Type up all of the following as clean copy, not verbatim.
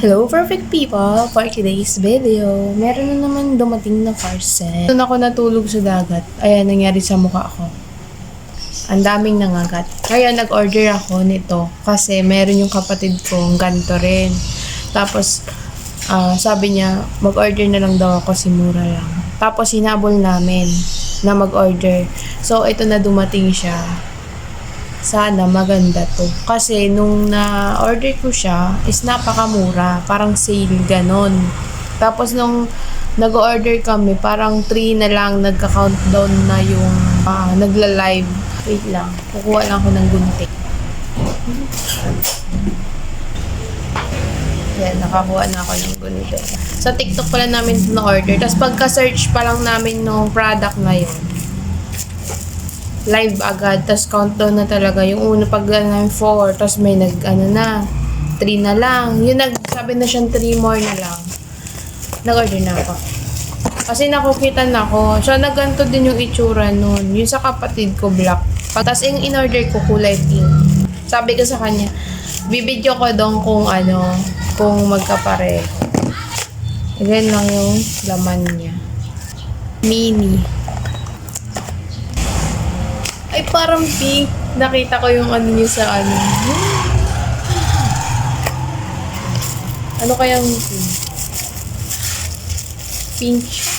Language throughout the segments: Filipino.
Hello perfect people! For today's video, meron na naman dumating na parcel. Doon ako natulog sa dagat. Ayan, nangyari sa mukha ko. Ang daming nangagat. Kaya nag-order ako nito kasi meron yung kapatid kong ganito rin. Tapos, sabi niya, mag-order na lang daw ako si mura lang. Tapos, hinabol namin na mag-order. So, ito na dumating siya. Sana maganda to. Kasi nung na-order ko siya, is napakamura. Parang sale, ganon. Tapos nung nag-order kami, parang 3 na lang, nagka-countdown na yung nagla-live. Wait lang, kukuha lang ako ng gunting. Yan, nakakuha na ako ng gunting. Sa TikTok pala namin ito na-order. Tapos pagka-search pa lang namin nung product na yun, live agad, tapos countdown na talaga. Yung una pag 4, tapos may 3 na lang. Yung nagsabi na siyang 3 more na lang. Nag-order na ako. Kasi nakukita na ako. So, nagganto din yung itsura nun. Yung sa kapatid ko, black. Tapos yung in-order ko, kulay pink. Sabi ko sa kanya, bibidyo ko doon kung magkapareho. Ganyan lang yung laman niya. Mini. Ay, parang pink. Nakita ko yung niya sa Ano kayang pink? Pink siya.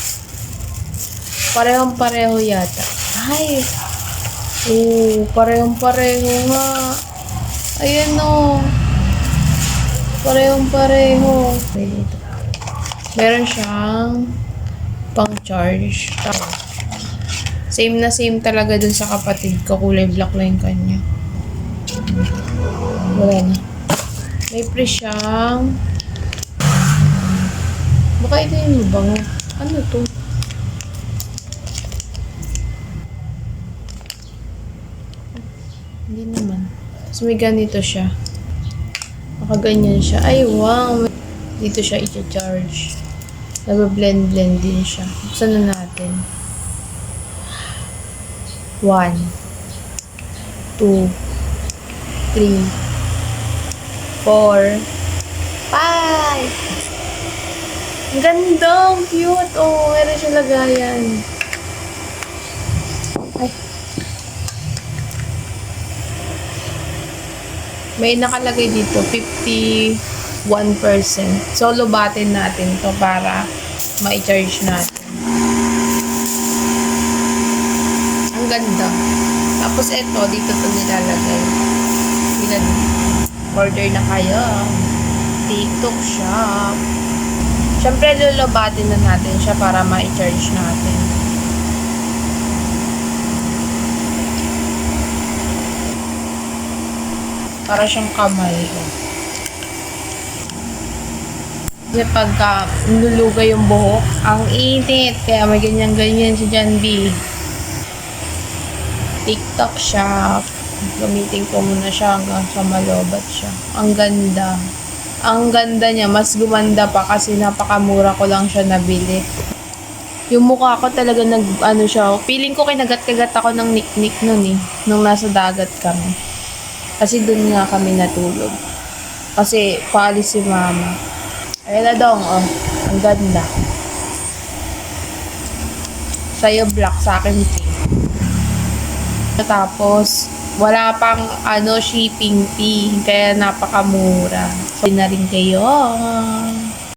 Parehong-pareho yata. Ay! Parehong-pareho nga. Ayan o. Parehong-pareho. Meron siyang pang-charge. Same na same talaga dun sa kapatid ko. Kulay black lang yung kanya. Wala na. May pre siyang... Baka ito yung bango. Ano to? Hindi naman. So may ganito siya. Nakaganyan siya. Ay wow! Dito siya i-charge. Nag-blend din siya. Buksan na natin. 1, 2, 3, 4, 5. Ang ganda! Ang cute! Oh, meron siya lagayan. Ay. May nakalagay dito, 51%. So, lubatin natin to para ma-charge natin. Ang ganda. Tapos ito, dito to nilalagay. Order na kayo. TikTok shop. Siyempre, lulubatin na natin siya para ma-charge natin. Para siyang kamay. Kasi pagka nulugay yung buhok, ang init. Kaya may ganyan-ganyan si John B. TikTok shop. Gamitin ko muna siya hanggang sa malobat siya. Ang ganda. Ang ganda niya. Mas gumanda pa kasi napakamura ko lang siya nabili. Yung mukha ko talaga siya. Feeling ko kinagat-kagat ako ng niknik nun eh. Nung nasa dagat kami. Kasi dun nga kami natulog. Kasi paalis si mama. Ayan na dong, oh. Ang ganda. Sa'yo black, sa akin pink. Tapos, wala pang shipping fee. Kaya napakamura. So, na rin kayo.